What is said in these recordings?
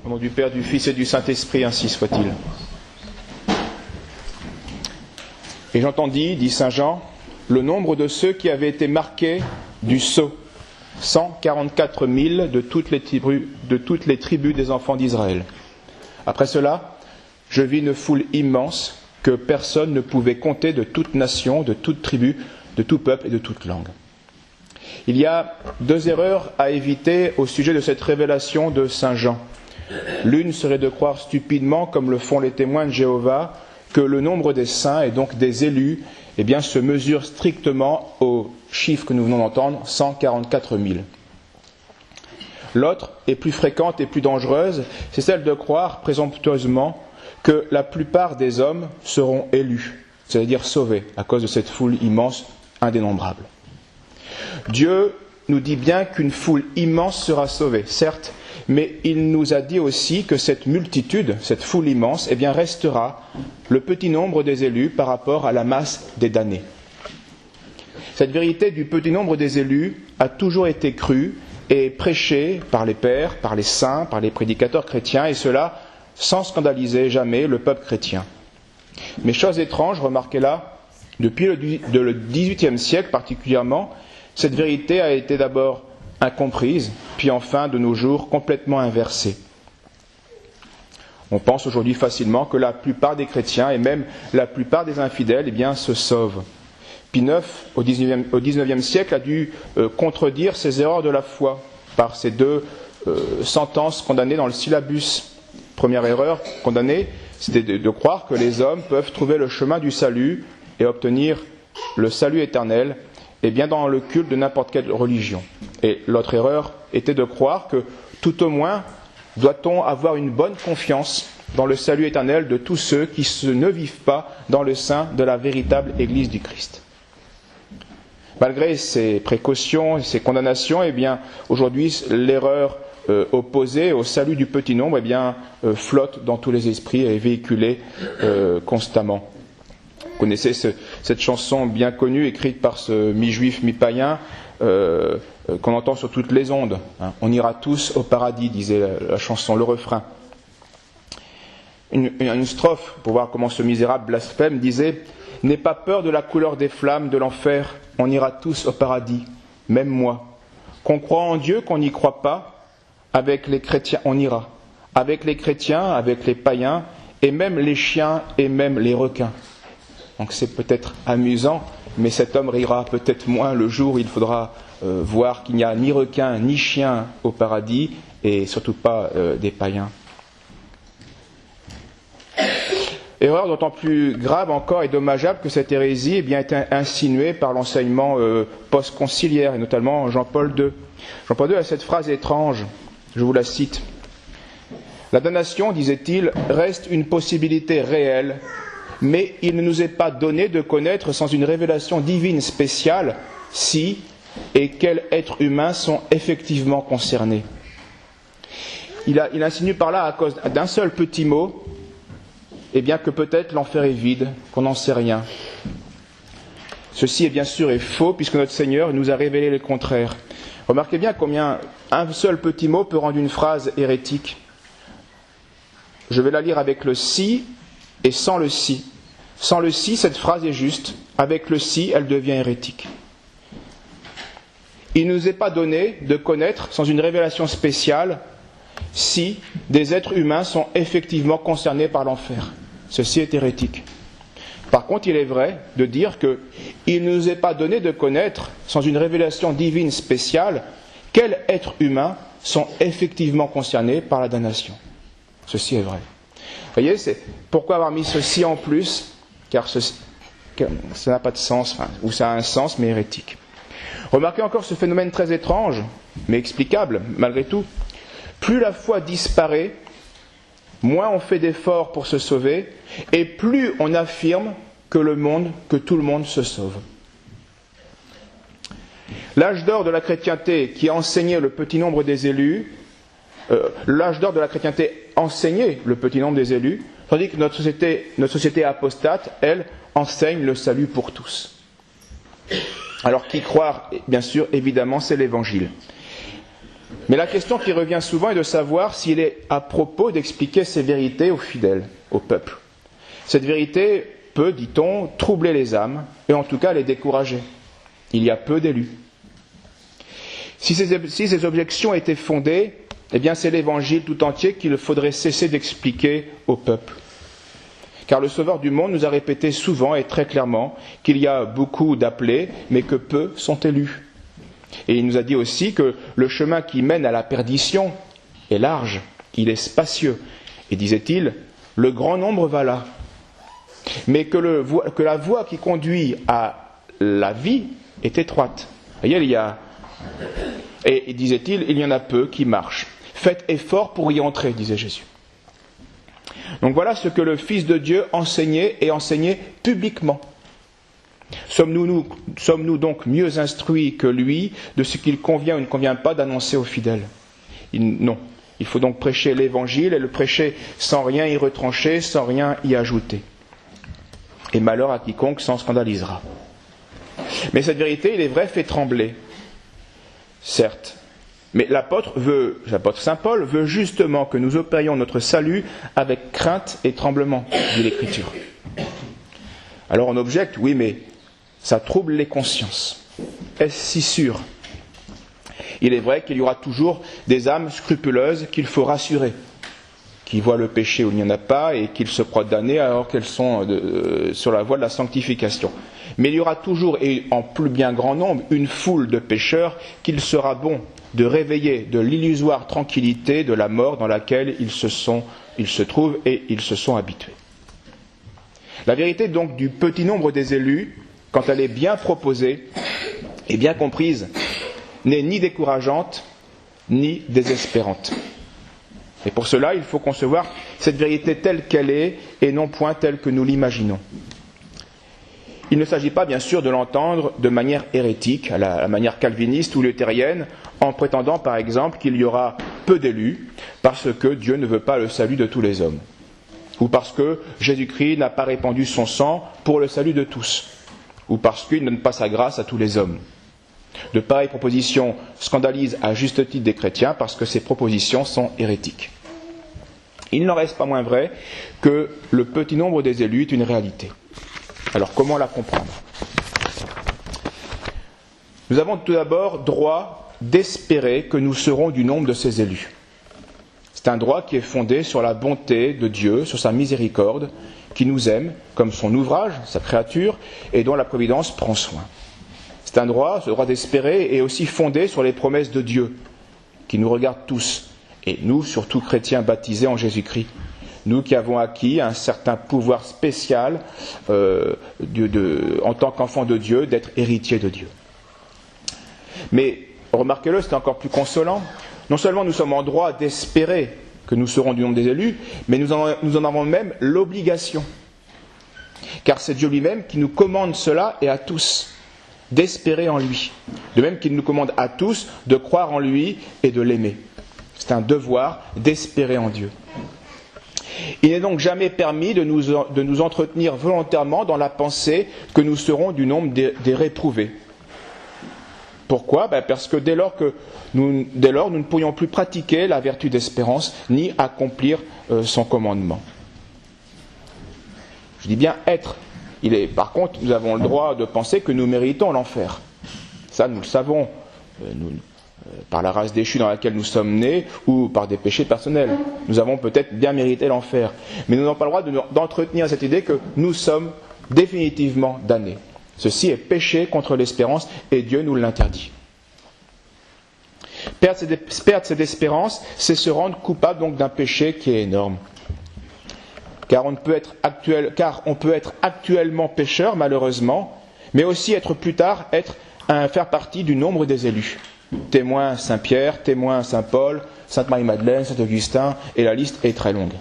Au nom du Père, du Fils et du Saint-Esprit, ainsi soit-il. Et j'entendis, dit saint Jean, le nombre de ceux qui avaient été marqués du sceau, 144 000 de toutes les tribus des enfants d'Israël. Après cela, je vis une foule immense que personne ne pouvait compter, de toute nation, de toute tribu, de tout peuple et de toute langue. Il y a deux erreurs à éviter au sujet de cette révélation de saint Jean. L'une serait de croire stupidement, comme le font les témoins de Jéhovah, que le nombre des saints et donc des élus se mesure strictement au chiffre que nous venons d'entendre, 144 000. L'autre est plus fréquente et plus dangereuse, c'est celle de croire présomptueusement que la plupart des hommes seront élus, c'est-à-dire sauvés, à cause de cette foule immense, indénombrable. Dieu nous dit bien qu'une foule immense sera sauvée, certes, mais il nous a dit aussi que cette multitude, cette foule immense, restera le petit nombre des élus par rapport à la masse des damnés. Cette vérité du petit nombre des élus a toujours été crue et prêchée par les pères, par les saints, par les prédicateurs chrétiens, et cela sans scandaliser jamais le peuple chrétien. Mais chose étrange, remarquez-la, depuis le XVIIIe siècle particulièrement, cette vérité a été d'abord incomprise, puis enfin, de nos jours, complètement inversée. On pense aujourd'hui facilement que la plupart des chrétiens et même la plupart des infidèles se sauvent. Pie IX, au XIXe siècle, a dû contredire ces erreurs de la foi par ces deux sentences condamnées dans le syllabus. Première erreur condamnée, c'était de croire que les hommes peuvent trouver le chemin du salut et obtenir le salut éternel dans le culte de n'importe quelle religion. Et l'autre erreur était de croire que, tout au moins, doit-on avoir une bonne confiance dans le salut éternel de tous ceux qui ne vivent pas dans le sein de la véritable Église du Christ. Malgré ces précautions et ces condamnations, aujourd'hui, l'erreur opposée au salut du petit nombre flotte dans tous les esprits et est véhiculée constamment. Vous connaissez cette chanson bien connue, écrite par ce mi-juif, mi-païen, qu'on entend sur toutes les ondes. On ira tous au paradis, disait la chanson, le refrain. Une strophe, pour voir comment ce misérable blasphème, disait « N'aie pas peur de la couleur des flammes de l'enfer, on ira tous au paradis, même moi. Qu'on croit en Dieu, qu'on n'y croit pas, avec les chrétiens, on ira. Avec les chrétiens, avec les païens, et même les chiens, et même les requins. » Donc c'est peut-être amusant, mais cet homme rira peut-être moins le jour où il faudra voir qu'il n'y a ni requins ni chiens au paradis, et surtout pas des païens. Erreur d'autant plus grave encore et dommageable que cette hérésie est insinuée par l'enseignement post-conciliaire, et notamment Jean-Paul II. Jean-Paul II a cette phrase étrange, je vous la cite. « La damnation, disait-il, reste une possibilité réelle, mais il ne nous est pas donné de connaître sans une révélation divine spéciale si et quels êtres humains sont effectivement concernés. » Il insinue par là, à cause d'un seul petit mot, que peut-être l'enfer est vide, qu'on n'en sait rien. Ceci bien sûr est faux, puisque notre Seigneur nous a révélé le contraire. Remarquez bien combien un seul petit mot peut rendre une phrase hérétique. Je vais la lire avec le si et sans le si. Sans le si, cette phrase est juste. Avec le si, elle devient hérétique. Il ne nous est pas donné de connaître, sans une révélation spéciale, si des êtres humains sont effectivement concernés par l'enfer. Ceci est hérétique. Par contre, il est vrai de dire qu'il ne nous est pas donné de connaître, sans une révélation divine spéciale, quels êtres humains sont effectivement concernés par la damnation. Ceci est vrai. Vous voyez, c'est pourquoi avoir mis ceci en plus, car ça n'a pas de sens, ou ça a un sens, mais hérétique. Remarquez encore ce phénomène très étrange, mais explicable malgré tout. Plus la foi disparaît, moins on fait d'efforts pour se sauver, et plus on affirme que tout le monde se sauve. L'âge d'or de la chrétienté qui enseignait le petit nombre des élus, l'âge d'or de la chrétienté enseignait le petit nombre des élus, tandis que notre société apostate, elle, enseigne le salut pour tous. Alors, qui croire, bien sûr, évidemment, c'est l'Évangile. Mais la question qui revient souvent est de savoir s'il est à propos d'expliquer ces vérités aux fidèles, au peuple. Cette vérité peut, dit-on, troubler les âmes et en tout cas les décourager. Il y a peu d'élus. Si ces objections étaient fondées, eh bien c'est l'Évangile tout entier qu'il faudrait cesser d'expliquer au peuple. Car le Sauveur du monde nous a répété souvent et très clairement qu'il y a beaucoup d'appelés, mais que peu sont élus. Et il nous a dit aussi que le chemin qui mène à la perdition est large, il est spacieux. Et disait-il, le grand nombre va là. Mais que la voie qui conduit à la vie est étroite. Voyez, et disait-il, il y en a peu qui marchent. Faites effort pour y entrer, disait Jésus. Donc voilà ce que le Fils de Dieu enseignait et enseignait publiquement. Sommes-nous donc mieux instruits que lui de ce qu'il convient ou ne convient pas d'annoncer aux fidèles ? Non. Il faut donc prêcher l'Évangile et le prêcher sans rien y retrancher, sans rien y ajouter. Et malheur à quiconque s'en scandalisera. Mais cette vérité, il est vrai, fait trembler. Certes. Mais l'apôtre Saint Paul veut justement que nous opérions notre salut avec crainte et tremblement, dit l'Écriture. Alors on objecte, oui, mais ça trouble les consciences. Est-ce si sûr ? Il est vrai qu'il y aura toujours des âmes scrupuleuses qu'il faut rassurer, qui voient le péché où il n'y en a pas et qu'ils se croient damnés alors qu'elles sont sur la voie de la sanctification. Mais il y aura toujours, et en plus bien grand nombre, une foule de pécheurs qu'il sera bon de réveiller de l'illusoire tranquillité de la mort dans laquelle ils se trouvent et ils se sont habitués. La vérité donc du petit nombre des élus, quand elle est bien proposée et bien comprise, n'est ni décourageante ni désespérante. Et pour cela, il faut concevoir cette vérité telle qu'elle est et non point telle que nous l'imaginons. Il ne s'agit pas, bien sûr, de l'entendre de manière hérétique, à la manière calviniste ou luthérienne, en prétendant, par exemple, qu'il y aura peu d'élus parce que Dieu ne veut pas le salut de tous les hommes, ou parce que Jésus-Christ n'a pas répandu son sang pour le salut de tous, ou parce qu'il ne donne pas sa grâce à tous les hommes. De pareilles propositions scandalisent à juste titre des chrétiens parce que ces propositions sont hérétiques. Il n'en reste pas moins vrai que le petit nombre des élus est une réalité. Alors comment la comprendre ? Nous avons tout d'abord droit d'espérer que nous serons du nombre de ces élus. C'est un droit qui est fondé sur la bonté de Dieu, sur sa miséricorde, qui nous aime comme son ouvrage, sa créature, et dont la providence prend soin. C'est un droit, ce droit d'espérer, est aussi fondé sur les promesses de Dieu, qui nous regardent tous, et nous, surtout chrétiens baptisés en Jésus-Christ. Nous qui avons acquis un certain pouvoir spécial en tant qu'enfants de Dieu, d'être héritiers de Dieu. Mais remarquez-le, c'est encore plus consolant. Non seulement nous sommes en droit d'espérer que nous serons du nombre des élus, mais nous en avons même l'obligation. Car c'est Dieu lui-même qui nous commande cela et à tous, d'espérer en lui. De même qu'il nous commande à tous de croire en lui et de l'aimer. C'est un devoir d'espérer en Dieu. Il n'est donc jamais permis de nous entretenir volontairement dans la pensée que nous serons du nombre des réprouvés. Pourquoi ? Parce que dès lors, nous ne pourrions plus pratiquer la vertu d'espérance ni accomplir son commandement. Je dis bien être. Par contre, nous avons le droit de penser que nous méritons l'enfer. Ça, nous le savons. Par la race déchue dans laquelle nous sommes nés ou par des péchés personnels. Nous avons peut-être bien mérité l'enfer. Mais nous n'avons pas le droit d'entretenir cette idée que nous sommes définitivement damnés. Ceci est péché contre l'espérance et Dieu nous l'interdit. Perdre cette espérance, c'est se rendre coupable donc d'un péché qui est énorme. Car on peut être actuellement pécheur, malheureusement, mais aussi plus tard faire partie du nombre des élus. Témoin Saint-Pierre, témoin Saint-Paul, Sainte Marie-Madeleine, Saint-Augustin, et la liste est très longue.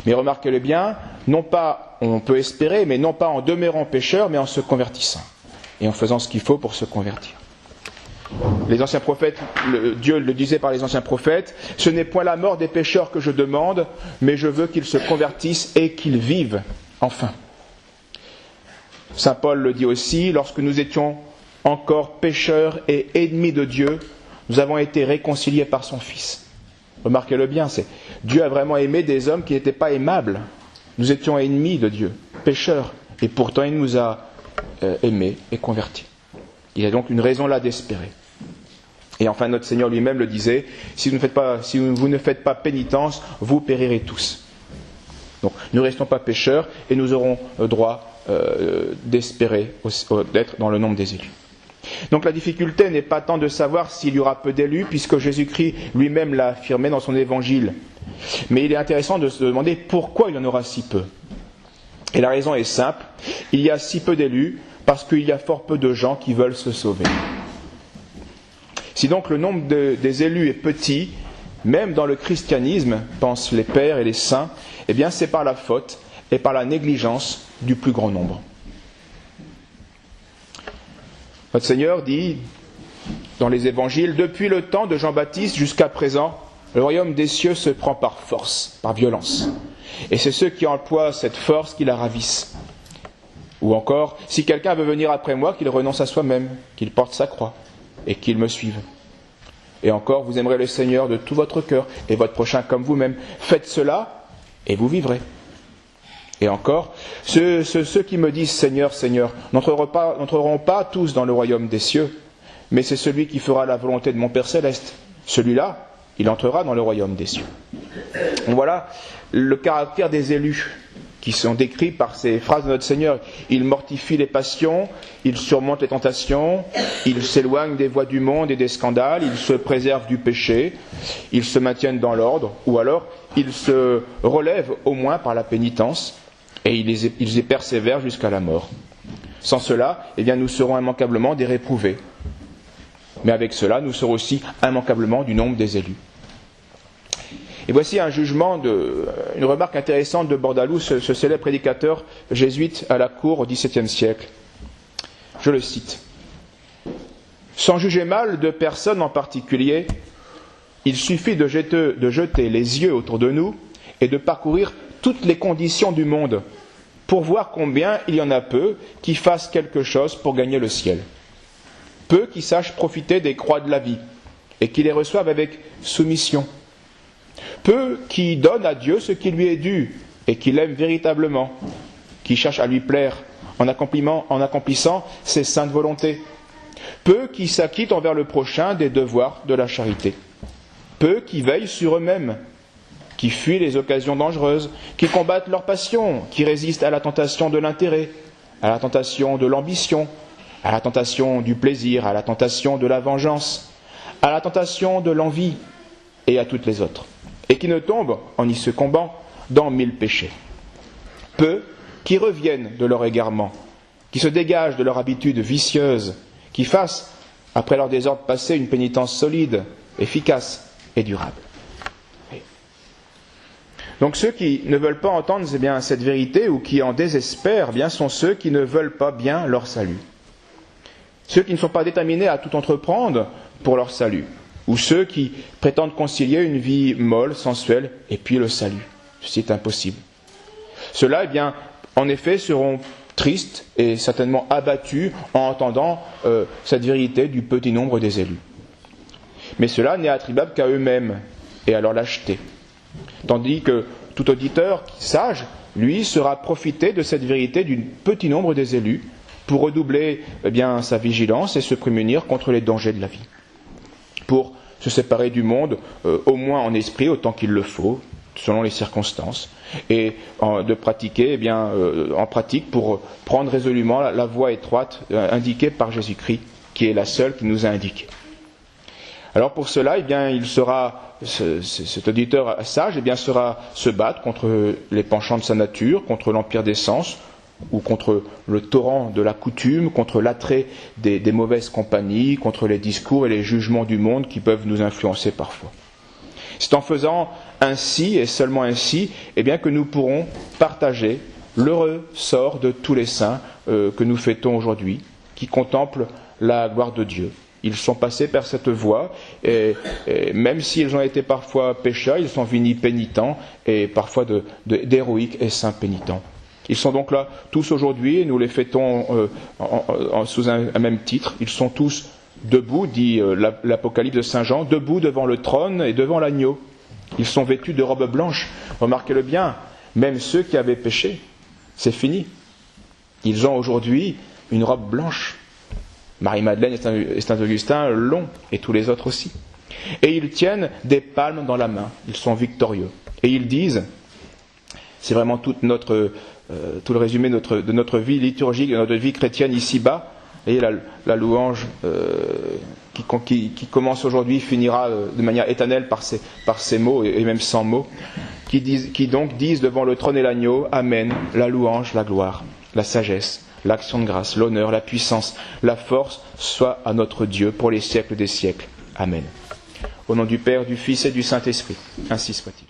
Mais remarquez-le bien, non pas, on peut espérer, mais non pas en demeurant pécheur, mais en se convertissant, et en faisant ce qu'il faut pour se convertir. Les anciens prophètes, Dieu le disait par les anciens prophètes, ce n'est point la mort des pécheurs que je demande, mais je veux qu'ils se convertissent et qu'ils vivent, enfin. Saint Paul le dit aussi, lorsque nous étions encore pécheurs et ennemis de Dieu, Nous avons été réconciliés par son Fils. Remarquez-le bien, Dieu a vraiment aimé des hommes qui n'étaient pas aimables. Nous étions ennemis de Dieu, pécheurs, et pourtant il nous a aimés et convertis. Il y a donc une raison là d'espérer. Et enfin, notre Seigneur lui-même le disait, si vous ne faites pas pénitence, vous périrez tous. Donc, ne restons pas pécheurs et nous aurons droit d'espérer d'être dans le nombre des élus. Donc la difficulté n'est pas tant de savoir s'il y aura peu d'élus, puisque Jésus-Christ lui-même l'a affirmé dans son évangile. Mais il est intéressant de se demander pourquoi il y en aura si peu. Et la raison est simple, il y a si peu d'élus parce qu'il y a fort peu de gens qui veulent se sauver. Si donc le nombre des élus est petit, même dans le christianisme, pensent les pères et les saints, eh bien c'est par la faute et par la négligence du plus grand nombre. Notre Seigneur dit dans les évangiles, depuis le temps de Jean-Baptiste jusqu'à présent, le royaume des cieux se prend par force, par violence. Et c'est ceux qui emploient cette force qui la ravissent. Ou encore, si quelqu'un veut venir après moi, qu'il renonce à soi-même, qu'il porte sa croix et qu'il me suive. Et encore, vous aimerez le Seigneur de tout votre cœur et votre prochain comme vous-même. Faites cela et vous vivrez. Et encore, ceux qui me disent Seigneur, Seigneur, n'entreront pas tous dans le royaume des cieux, mais c'est celui qui fera la volonté de mon Père céleste. Celui-là, il entrera dans le royaume des cieux. Donc voilà le caractère des élus qui sont décrits par ces phrases de notre Seigneur. Ils mortifient les passions, ils surmontent les tentations, ils s'éloignent des voies du monde et des scandales, ils se préservent du péché, ils se maintiennent dans l'ordre, ou alors ils se relèvent au moins par la pénitence, et ils y persévèrent jusqu'à la mort. Sans cela, eh bien, nous serons immanquablement des réprouvés. Mais avec cela, nous serons aussi immanquablement du nombre des élus. Et voici une remarque intéressante de Bordalou, ce célèbre prédicateur jésuite à la cour au XVIIe siècle. Je le cite. « Sans juger mal de personne en particulier, il suffit de jeter les yeux autour de nous et de parcourir toutes les conditions du monde pour voir combien il y en a peu qui fassent quelque chose pour gagner le ciel. Peu qui sachent profiter des croix de la vie et qui les reçoivent avec soumission. Peu qui donnent à Dieu ce qui lui est dû et qui l'aiment véritablement, qui cherchent à lui plaire en accomplissant ses saintes volontés. Peu qui s'acquittent envers le prochain des devoirs de la charité. Peu qui veillent sur eux-mêmes, qui fuient les occasions dangereuses, qui combattent leurs passions, qui résistent à la tentation de l'intérêt, à la tentation de l'ambition, à la tentation du plaisir, à la tentation de la vengeance, à la tentation de l'envie et à toutes les autres, et qui ne tombent, en y succombant, dans 1000 péchés. Peu qui reviennent de leur égarement, qui se dégagent de leur habitude vicieuse, qui fassent, après leur désordre passé, une pénitence solide, efficace et durable. Donc ceux qui ne veulent pas entendre cette vérité ou qui en désespèrent sont ceux qui ne veulent pas bien leur salut. Ceux qui ne sont pas déterminés à tout entreprendre pour leur salut. Ou ceux qui prétendent concilier une vie molle, sensuelle, et puis le salut. Ceci est impossible. Ceux-là, en effet, seront tristes et certainement abattus en entendant cette vérité du petit nombre des élus. Mais cela n'est attribuable qu'à eux-mêmes et à leur lâcheté. Tandis que tout auditeur sage, lui, sera profité de cette vérité du petit nombre des élus pour redoubler sa vigilance et se prémunir contre les dangers de la vie. Pour se séparer du monde, au moins en esprit, autant qu'il le faut, selon les circonstances, et de pratiquer, en pratique, pour prendre résolument la voie étroite indiquée par Jésus-Christ, qui est la seule qui nous a indiquée. Alors pour cela, cet auditeur sage sera se battre contre les penchants de sa nature, contre l'empire des sens, ou contre le torrent de la coutume, contre l'attrait des mauvaises compagnies, contre les discours et les jugements du monde qui peuvent nous influencer parfois. C'est en faisant ainsi, et seulement ainsi, que nous pourrons partager l'heureux sort de tous les saints que nous fêtons aujourd'hui, qui contemplent la gloire de Dieu. Ils sont passés par cette voie, et même s'ils ont été parfois pécheurs, ils sont finis pénitents, et parfois d'héroïques et saints pénitents. Ils sont donc là tous aujourd'hui, et nous les fêtons sous un même titre. Ils sont tous debout, dit l'Apocalypse de Saint Jean, debout devant le trône et devant l'agneau. Ils sont vêtus de robes blanches. Remarquez-le bien, même ceux qui avaient péché, c'est fini. Ils ont aujourd'hui une robe blanche. Marie-Madeleine et Saint-Augustin l'ont, et tous les autres aussi. Et ils tiennent des palmes dans la main. Ils sont victorieux. Et ils disent, c'est vraiment tout le résumé de notre vie liturgique, de notre vie chrétienne ici-bas. Et la louange qui commence aujourd'hui finira de manière éternelle par ces mots, et même sans mots, qui donc disent devant le trône et l'agneau, Amen, la louange, la gloire, la sagesse, l'action de grâce, l'honneur, la puissance, la force, soit à notre Dieu pour les siècles des siècles. Amen. Au nom du Père, du Fils et du Saint-Esprit, ainsi soit-il.